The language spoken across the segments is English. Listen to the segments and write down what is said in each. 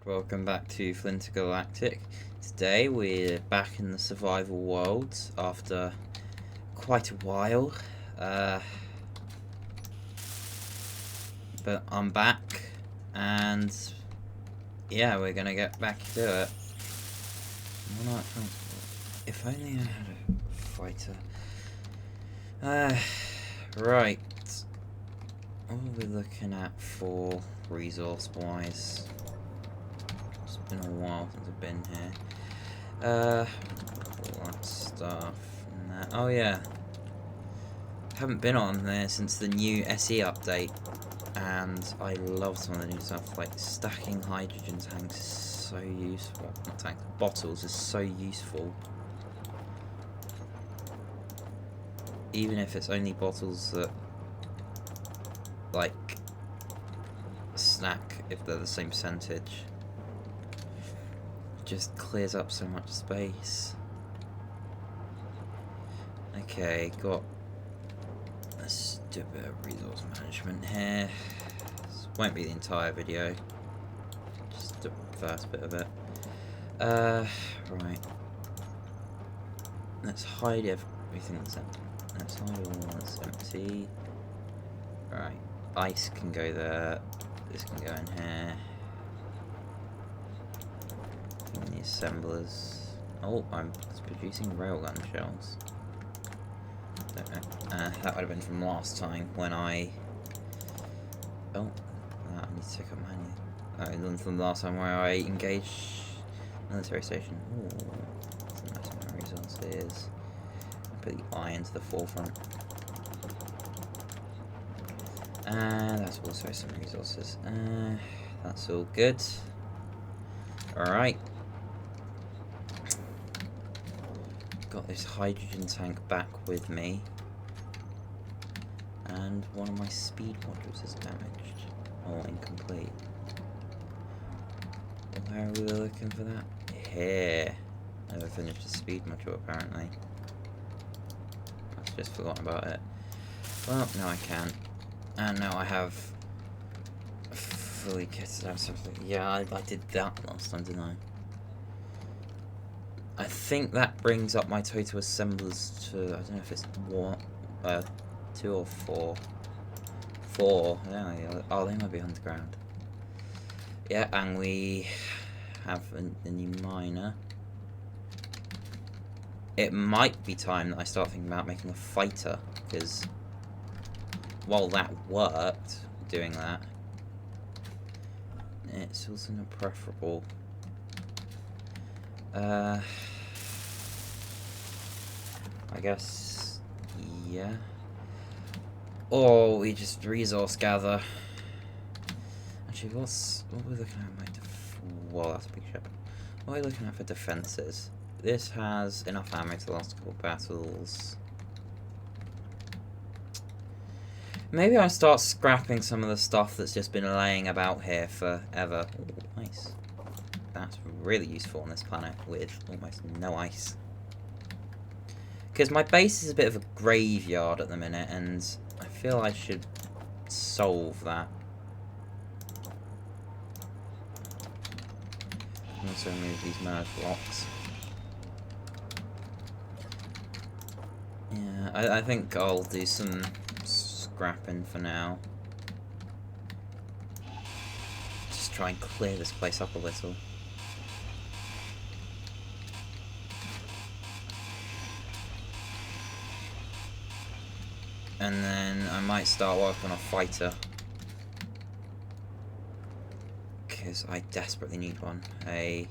welcome back to Flint Galactic. Today we're back in the survival world after quite a while. But I'm back, and yeah, we're gonna get back to it. Monarch transport. If only I had a fighter. Right. What are we looking at for resource-wise? It's been a while since I've been here. All that stuff. And that. Oh yeah. Haven't been on there since the new SE update, and I love some of the new stuff. Like stacking hydrogen tanks is so useful. Not tanks, bottles is so useful. Even if it's only bottles that like snack if they're the same percentage. Just clears up so much space. Okay, got let's do a bit of resource management here. This won't be the entire video, just the first bit of it. Right. Let's hide everything that's empty. Let's hide all that's empty. Right. Ice can go there. This can go in here. The assemblers. Oh, I'm producing railgun shells. Don't know. That would have been from last time when I. Oh, I need to check up manually. From the last time where I engaged military station. Ooh, that's a nice amount of resources. Put the iron to the forefront. That's also some resources. That's all good. Alright. Got this hydrogen tank back with me. And one of my speed modules is damaged. Or incomplete. Where are we looking for that? Here. Never finished the speed module apparently. I've just forgotten about it. Well, now I can. And now I have fully kitted out something. Yeah, I did that last time, didn't I? I think that brings up my total assemblers to, I don't know if it's 2 or 4. 4. Yeah, oh, they might be underground. Yeah, and we have a new miner. It might be time that I start thinking about making a fighter, because while that worked, doing that, it's also not preferable. I guess, yeah. Or we just resource gather. Actually, what are we looking at? Well, that's a big ship. What are we looking at for defenses? This has enough ammo to last a couple battles. Maybe I start scrapping some of the stuff that's just been laying about here forever. Ooh, nice. That's really useful on this planet with almost no ice. Because my base is a bit of a graveyard at the minute, and I feel I should solve that. Also remove these merge blocks. Yeah, I think I'll do some scrapping for now. Just try and clear this place up a little. And then I might start working on a fighter. Because I desperately need one. A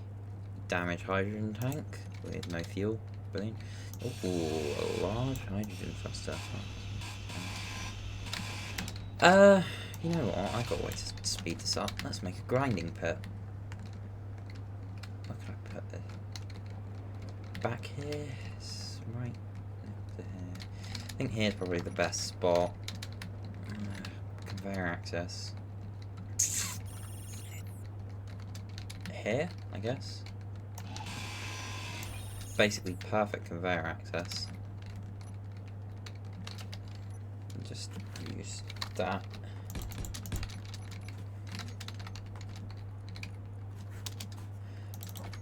damaged hydrogen tank with no fuel. Brilliant. Ooh, a large hydrogen thruster. You know what? I've got a way to speed this up. Let's make a grinding pit. Where can I put it? Back here? It's right next to here. I think here's probably the best spot. Conveyor access. Here, I guess. Basically perfect conveyor access. Just use that.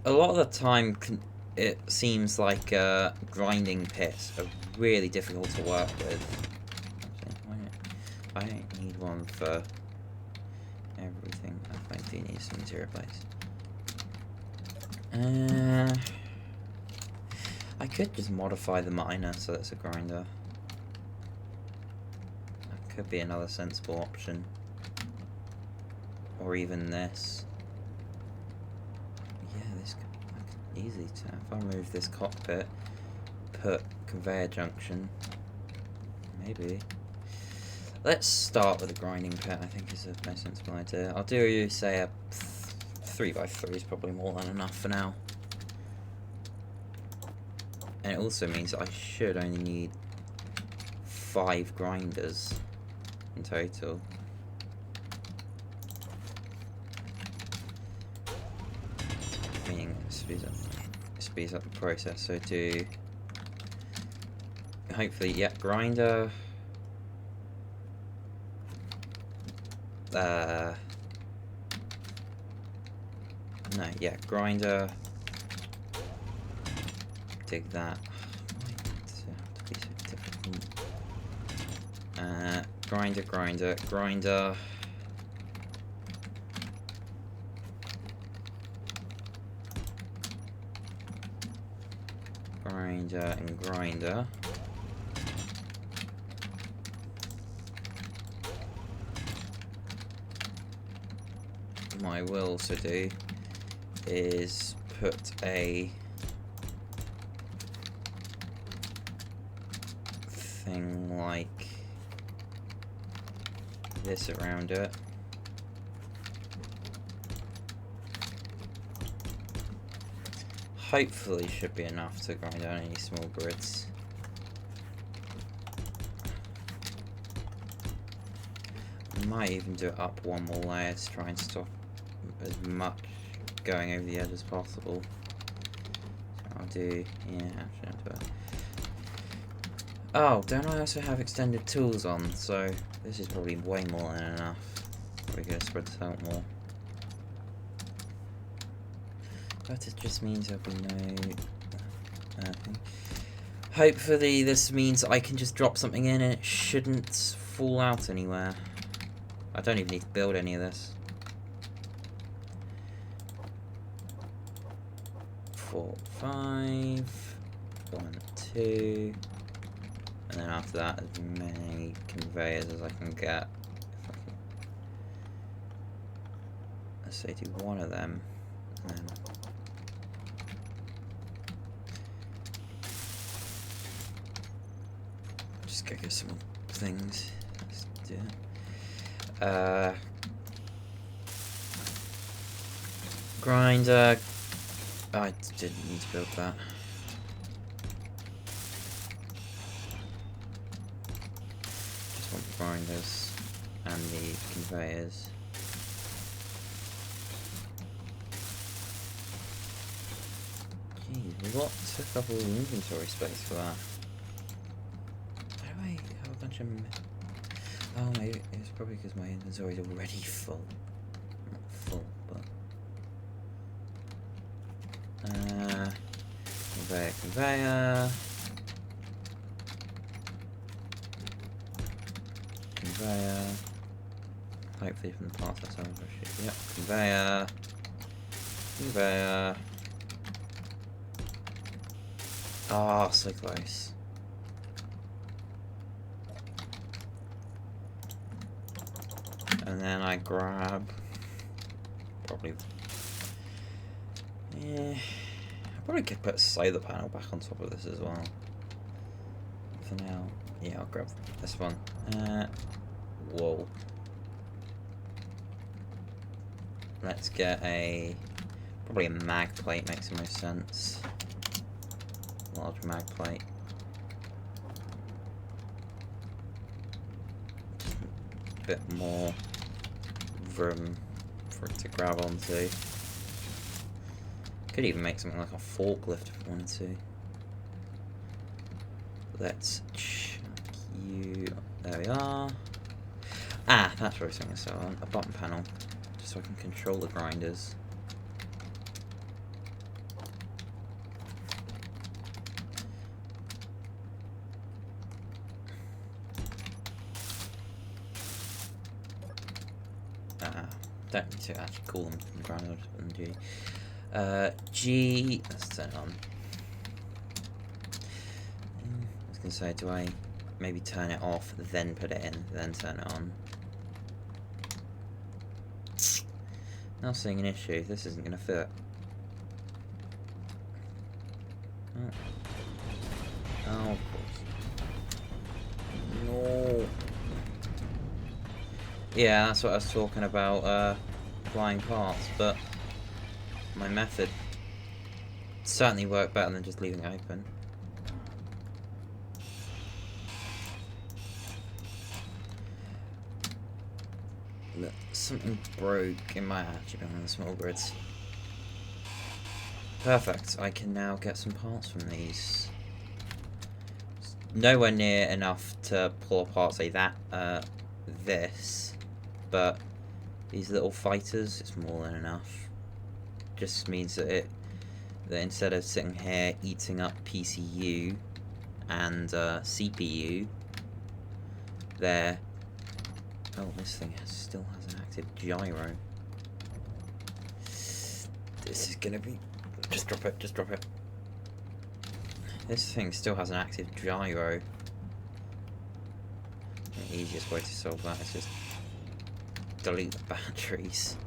a lot of the time, it seems like grinding pits are really difficult to work with. I don't need one for everything. I do need some material place. I could just modify the miner so it's a grinder. That could be another sensible option. Or even this. Yeah, this could easily turn. If I move this cockpit, put conveyor junction, maybe. Let's start with a grinding pit, I think is the most sensible idea. I'll do, say, a 3x3 is probably more than enough for now. And it also means that I should only need 5 grinders in total. Meaning it speeds up the process. So do, hopefully, yeah, grinder. No, yeah, grinder. Dig that. Why does it have to be so difficult? Grinder. Grinder and grinder. What I will also do is put a thing like this around it. Hopefully should be enough to grind down any small grids. I might even do it up one more layer to try and stop as much going over the edge as possible. So I'll do, yeah, actually I'll do it. Oh, don't I also have extended tools on? So this is probably way more than enough. We're gonna spread this out more. But it just means there'll be no thing. Hopefully this means I can just drop something in and it shouldn't fall out anywhere. I don't even need to build any of this. 4, 5, 1, 2, and then after that as many conveyors as I can get. Let's say do one of them, and then just go get some things. Let's do it. Grinder. Oh, I didn't need to build that. Just want the grinders and the conveyors. Jeez, what took up all the inventory space for that? Why do I have a bunch of... Oh, maybe it's probably because my inventory is already full. Not full, but... Conveyor. Hopefully from the past that's how I should. Yep, conveyor. Ah, oh, so close. And then I grab probably. Yeah, I probably could put a solar panel back on top of this as well. For now, yeah, I'll grab this one. Whoa. Let's get probably a mag plate makes the most sense. Large mag plate. A bit more room for it to grab onto. Could even make something like a forklift if we wanted to. Let's chuck you. There we are. Ah, that's where I was going to start on. A button panel. Just so I can control the grinders. Don't need to actually call them grounded and G. G. Let's turn it on. I was gonna say, do I maybe turn it off, then put it in, then turn it on? Now seeing an issue. This isn't gonna fit. Oh, oh of course. No. Yeah, that's what I was talking about, flying parts, but my method certainly worked better than just leaving it open. Look, something broke in my actually on the small grids. Perfect, I can now get some parts from these. It's nowhere near enough to pull apart, say that, this, but these little fighters, it's more than enough. Just means that that instead of sitting here eating up PCU and CPU, they're... Oh, this thing still has an active gyro. This is gonna be... Just drop it, just drop it. This thing still has an active gyro. The easiest way to solve that is just delete the batteries.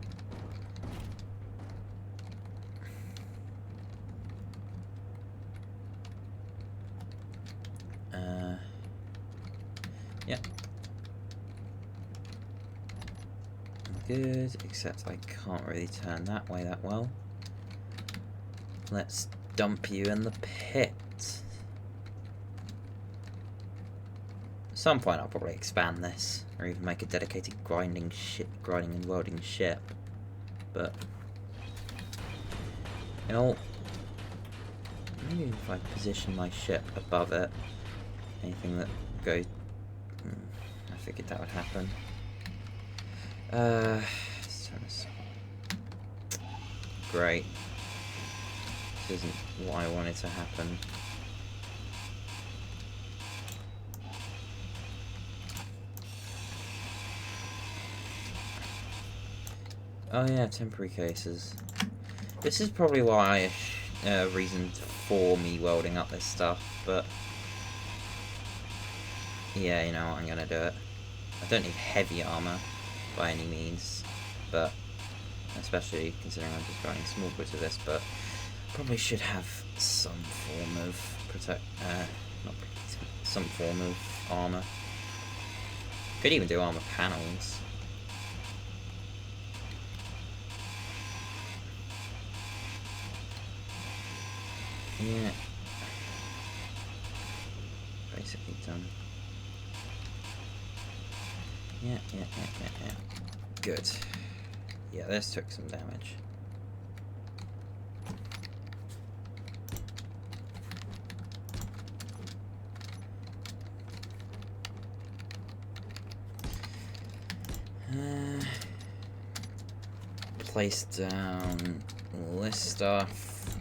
Yep. Good, except I can't really turn that way that well. Let's dump you in the pit. At some point I'll probably expand this, or even make a dedicated grinding and welding ship. But you know, maybe if I position my ship above it, anything that goes, I figured that would happen. Let's turn this. Great. This isn't what I wanted to happen. Oh yeah, temporary cases. This is probably why reason for me welding up this stuff, but yeah, you know what, I'm gonna do it. I don't need heavy armor by any means, but especially considering I'm just running small bits of this, but probably should have some form of some form of armor. Could even do armor panels. Yeah. Basically done. Yeah. Good. Yeah, this took some damage. Place down all this stuff.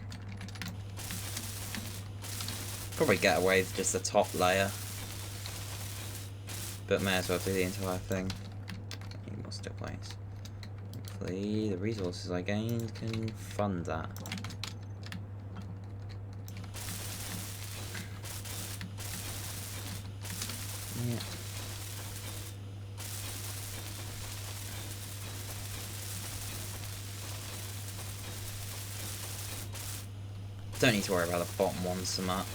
Probably get away with just the top layer, but may as well do the entire thing. Need more still plates. Hopefully the resources I gained can fund that. Yeah. Don't need to worry about the bottom one so much.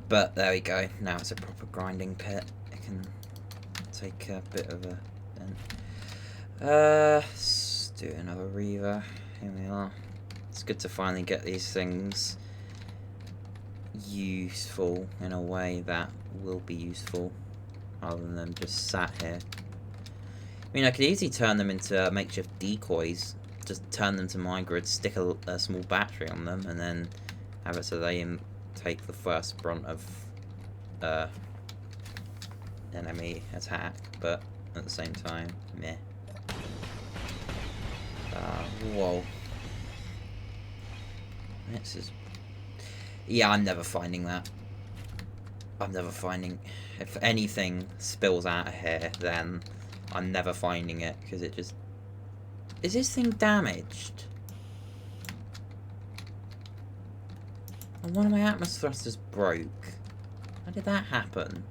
But there we go, now it's a proper grinding pit. It can take a bit of a dent. Let's do another Reaver. Here we are. It's good to finally get these things useful in a way that will be useful, rather than them just sat here. I mean, I could easily turn them into makeshift decoys. Just turn them to my grid, stick a small battery on them, and then have it so they take the first brunt of enemy attack, but at the same time, meh. Whoa. This is... Yeah, I'm never finding that. I'm never finding... If anything spills out of here, then I'm never finding it, because it just Is this thing damaged? And one of my atmos thrusters broke. How did that happen?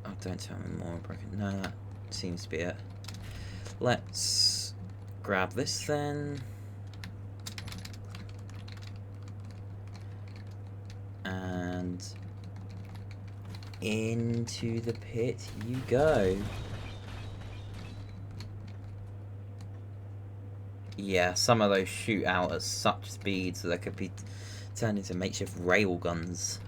Oh, don't tell me more broken. No, that seems to be it. Let's grab this then. And into the pit you go. Yeah, some of those shoot out at such speed so they could be turned into makeshift rail guns.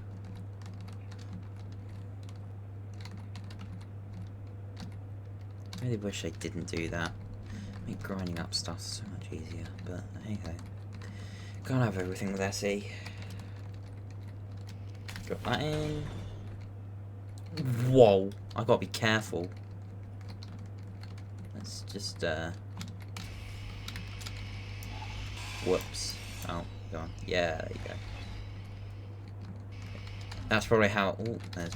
I really wish I didn't do that. I mean, grinding up stuff's so much easier, but hey ho. Can't have everything with SE. Drop that in. Whoa! I gotta be careful. Let's just whoops. Oh, go on. Yeah, there you go. That's probably how. Oh, that's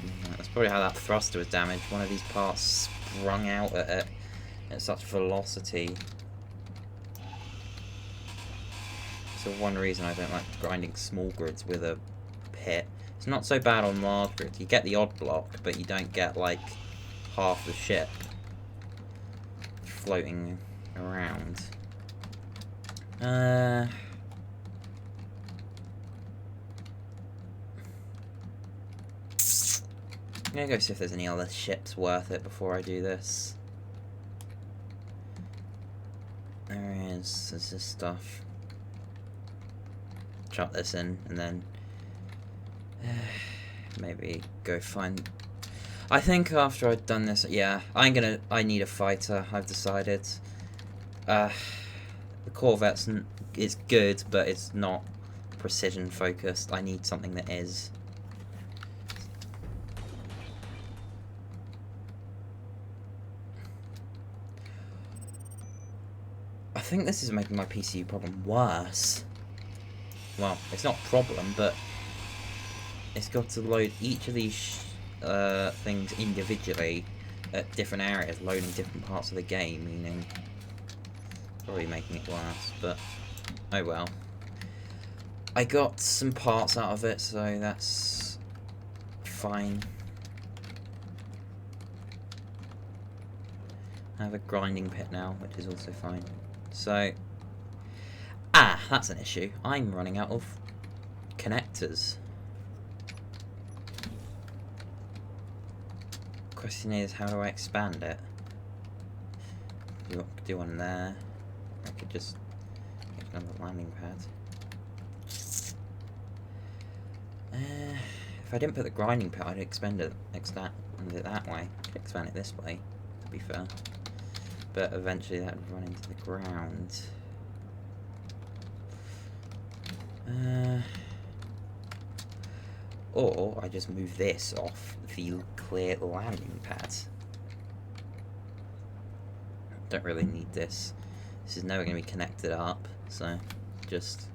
probably how that thruster was damaged. One of these parts sprung out at it at such velocity. So one reason I don't like grinding small grids with a pit. It's not so bad on large grids. You get the odd block, but you don't get like half the ship floating around. I'm gonna go see if there's any other ships worth it before I do this. There is. There's this stuff. Chuck this in and then maybe go find. I think after I've done this, yeah, I need a fighter. I've decided. The Corvette's is good, but it's not precision focused. I need something that is. I think this is making my PCU problem worse. Well, it's not a problem, but it's got to load each of these things individually at different areas, loading different parts of the game, meaning probably making it worse, but oh well. I got some parts out of it, so that's fine. I have a grinding pit now, which is also fine. So, that's an issue. I'm running out of connectors. Question is, how do I expand it? Do one there. I could just make another landing pad. If I didn't put the grinding pit, I'd expand it that way. I could expand it this way, to be fair. But eventually that would run into the ground. Or I just move this off the clear landing pad. Don't really need this. This is never going to be connected up, so just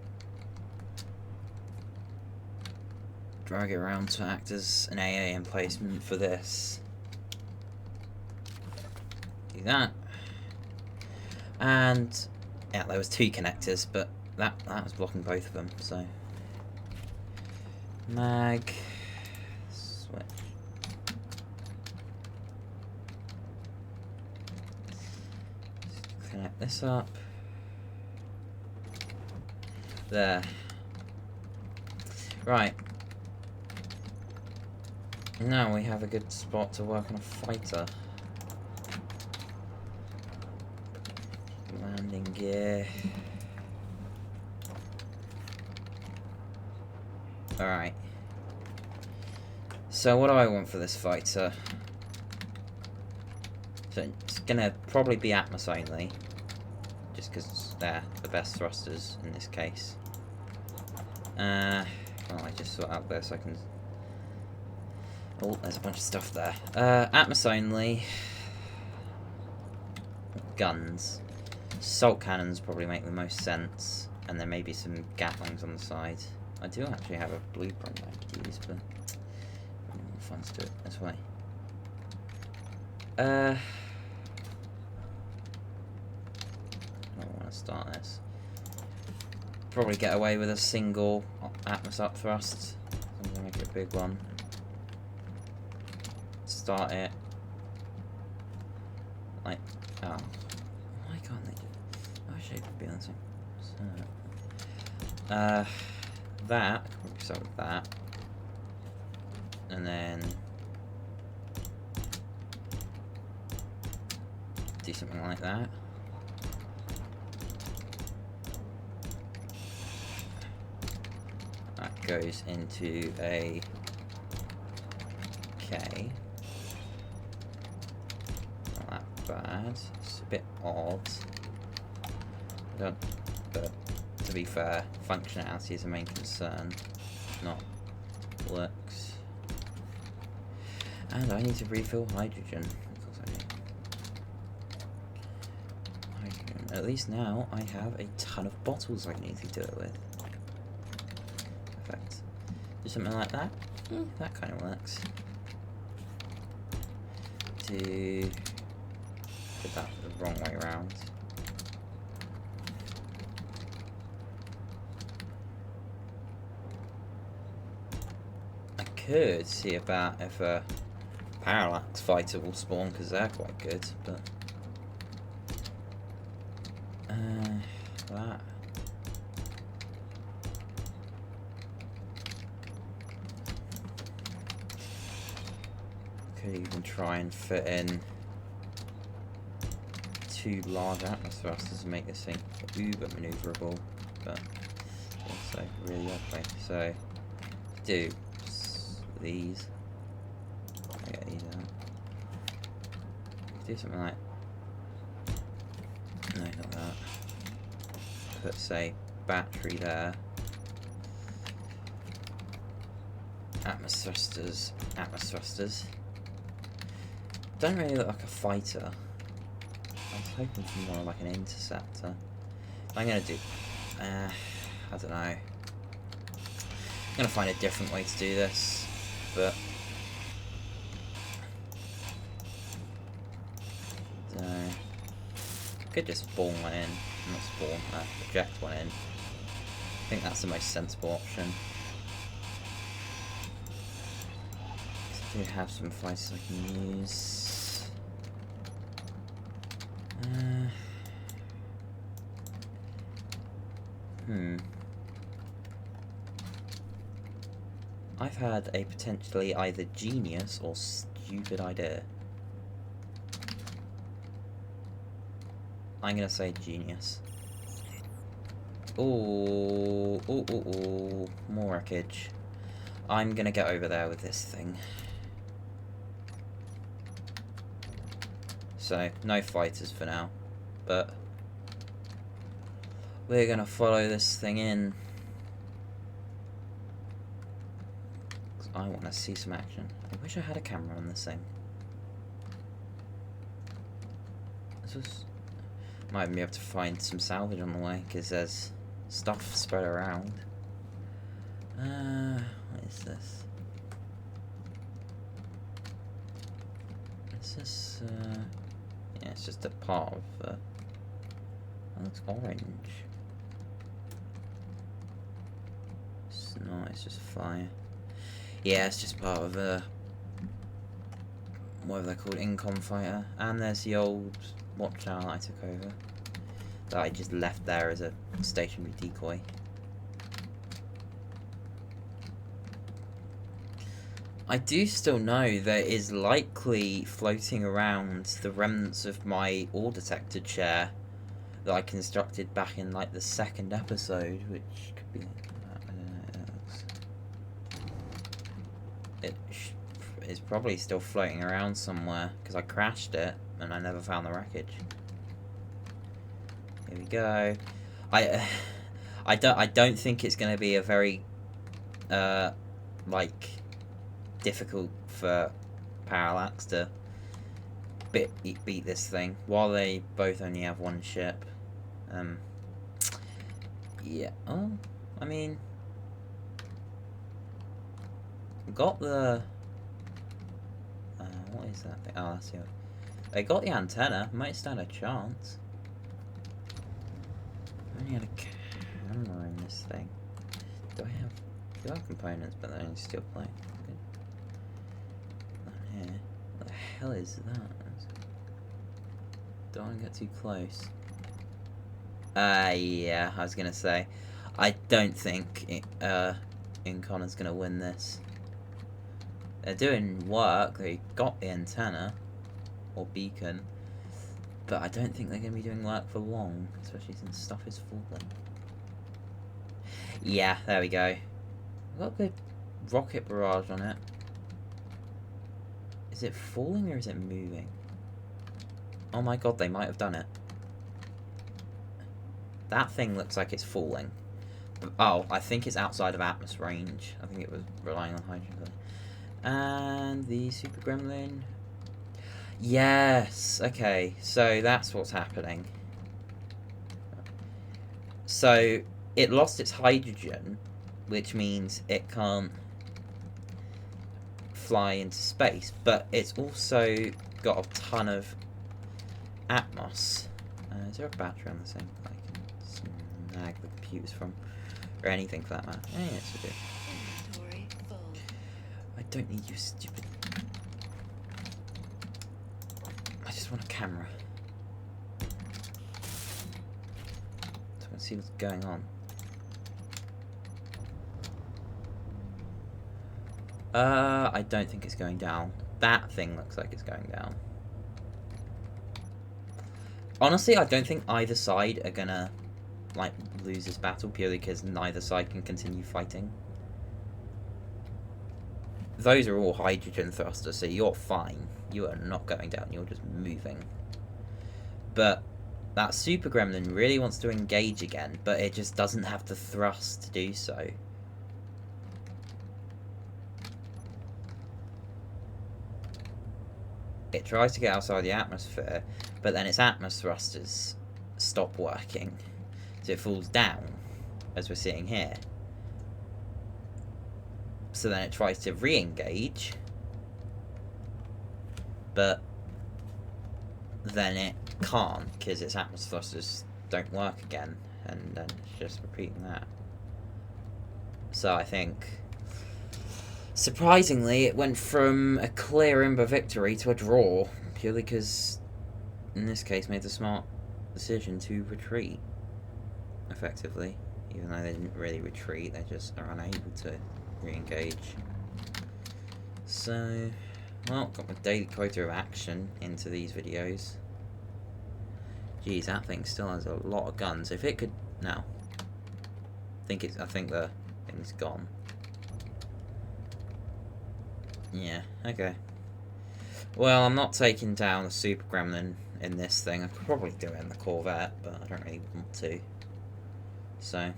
drag it around to act as an AA emplacement for this. Do that. And yeah, there was two connectors, but that was blocking both of them, so mag switch. Connect this up. There. Right. Now we have a good spot to work on a fighter. Landing gear. Alright. So what do I want for this fighter? So it's gonna probably be Atmos only. Just because they're the best thrusters in this case. Well, I just sort out there so I can. Oh, there's a bunch of stuff there. Atmos only. Guns. Salt cannons probably make the most sense. And there may be some gatlings on the side. I do actually have a blueprint I could use, but more fun to do it this way. to start this. Probably get away with a single Atmos up thrust. I'm going to make it a big one. Start it. Like, oh. Why can't they do it? I wish they could be on something. So, that. We'll start with that. And then do something like that. That goes into a K. Not that bad. It's a bit odd. But to be fair, functionality is the main concern, not looks. And I need to refill hydrogen. Of course I do. Hydrogen. At least now I have a ton of bottles I can easily do it with. Perfect. Do something like that. That kind of works. Do put that the wrong way around. I could see about if a parallax fighter will spawn, because they're quite good, but that. Could even try and fit in 2 large Atmos thrusters to make this thing uber maneuverable, but also really ugly. So do these. I get these out. Do something like, no, not that. Put, say, battery there. Atmos thrusters. Atmos thrusters. Don't really look like a fighter. I was hoping for more like an interceptor. I'm gonna do. I don't know. I'm gonna find a different way to do this, but could just spawn one in, not spawn, project one in. I think that's the most sensible option. I do have some fighters I can use. I've had a potentially either genius or stupid idea. I'm gonna say genius. Ooh, more wreckage. I'm gonna get over there with this thing. So, no fighters for now, but we're gonna follow this thing in. 'Cause I want to see some action. I wish I had a camera on this thing. This was... Might be able to find some salvage on the way, because there's stuff spread around. What is this? Is this, yeah, it's just a part of, that looks orange. It's not, it's just fire. Yeah, it's just part of a, whatever they're called, incom fighter. And there's the old watchtower that I took over, that I just left there as a stationary decoy. I do still know there is likely floating around the remnants of my ore detector chair that I constructed back in like the 2nd episode, which could be, I don't know, it is probably still floating around somewhere, because I crashed it and I never found the wreckage. Here we go. I don't think it's going to be a very like difficult for Parallax to beat this thing, while they both only have 1 ship. Yeah. Oh, I mean, got the what is that thing? Oh, that's the. They got the antenna. Might stand a chance. only had a camera in this thing. Do I have components, but they're only steel plate. Good. Down here. What the hell is that? Don't want to get too close. Yeah, I was gonna say, I don't think Incon is gonna win this. They're doing work. They got the antenna or beacon, but I don't think they're gonna be doing work for long, especially since stuff is falling. Yeah, there we go. Got the rocket barrage on it. Is it falling or is it moving? Oh my god, they might have done it. That thing looks like it's falling. Oh, I think it's outside of Atmos range. I think it was relying on hydrogen. And the Super Gremlin. Yes, okay, so that's what's happening. So, it lost its hydrogen, which means it can't fly into space, but it's also got a ton of Atmos. Is there a battery on this thing that I can snag the computers from? Or anything for that matter. Yeah, yes, I do. I don't need you, stupid. I just want a camera. So I can see what's going on. I don't think it's going down. That thing looks like it's going down. Honestly, I don't think either side are gonna, like, lose this battle purely because neither side can continue fighting. Those are all hydrogen thrusters, so you're fine. You are not going down, you're just moving. But that Super Gremlin really wants to engage again, but it just doesn't have the thrust to do so. It tries to get outside the atmosphere, but then its Atmos thrusters stop working. So it falls down, as we're seeing here. So then it tries to re-engage, but then it can't, because its Atmos thrusters don't work again, and then it's just repeating that. So I think, surprisingly, it went from a clear Ember victory to a draw, purely because, in this case, made the smart decision to retreat, effectively. Even though they didn't really retreat, they just are unable to re-engage. So, well, got my daily quota of action into these videos. Geez, that thing still has a lot of guns. If it could... No. I think the thing's gone. Yeah, okay. Well, I'm not taking down the Super Gremlin in this thing. I could probably do it in the Corvette, but I don't really want to. So,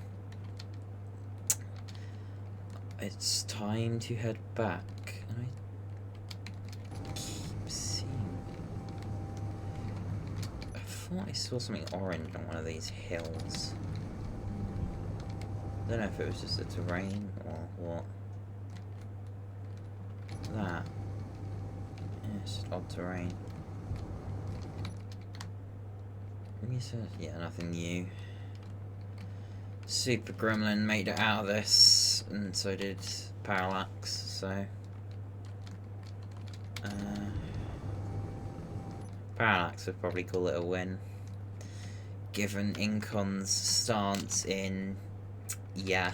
it's time to head back. And I keep seeing... I thought I saw something orange on one of these hills. I don't know if it was just the terrain or what. That. Yeah, it's just odd terrain. Yeah, nothing new. Super Gremlin made it out of this, and so did Parallax, so... Parallax would probably call it a win. Given Incon's stance in... Yeah.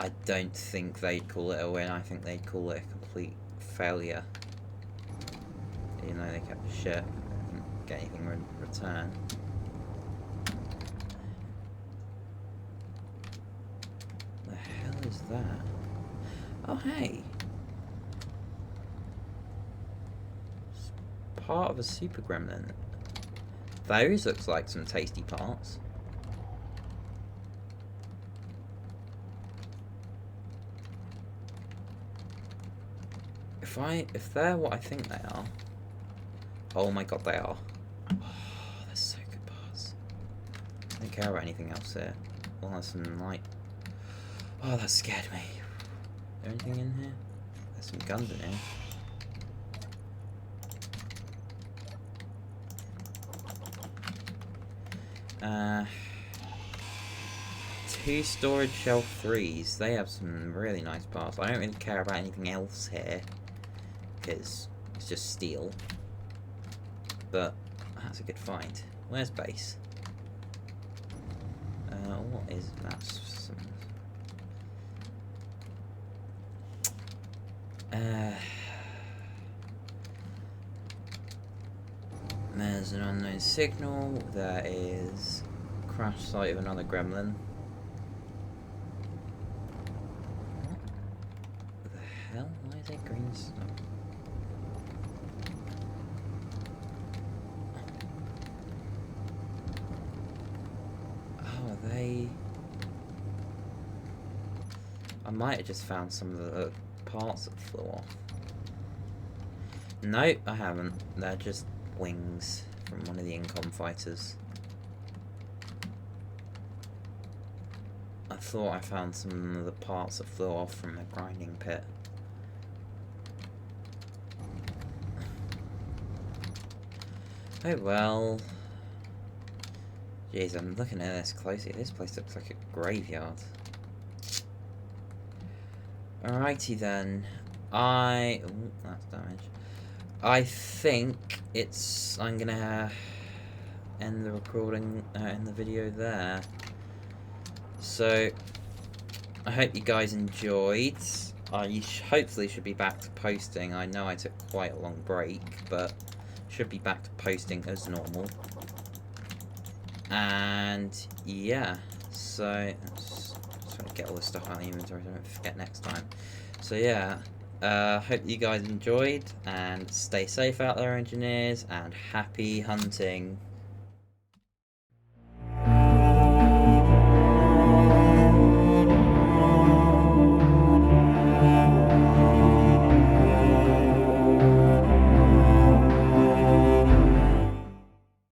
I don't think they'd call it a win, I think they'd call it a complete failure. Even though they kept the ship and didn't get anything in return. The hell is that? Oh hey! It's part of a Super Gremlin. Those looks like some tasty parts. If they're what I think they are... Oh my god, they are. Oh, they're so good parts. I don't care about anything else here. Well, there's some light. Oh, that scared me. Is there anything in here? There's some guns in here. 2 storage shelf 3s. They have some really nice parts. I don't really care about anything else here, because it's just steel. But that's a good find. Where's base? What is that? There's an unknown signal. There is crash site of another gremlin. What the hell? Why is it green stuff? Oh, are they... I might have just found some of the parts that flew off. No, I haven't. They're just wings from one of the incom fighters. I thought I found some of the parts that flew off from the grinding pit. Oh well. Jeez, I'm looking at this closely. This place looks like a graveyard. Alrighty then. Ooh, that's damage. I think I'm gonna end the recording, end the video there. So, I hope you guys enjoyed. I hopefully should be back to posting. I know I took quite a long break, but should be back to posting as normal. And yeah, so just trying to get all this stuff out of the inventory so I don't forget next time. So yeah. Hope you guys enjoyed, and stay safe out there, engineers, and happy hunting.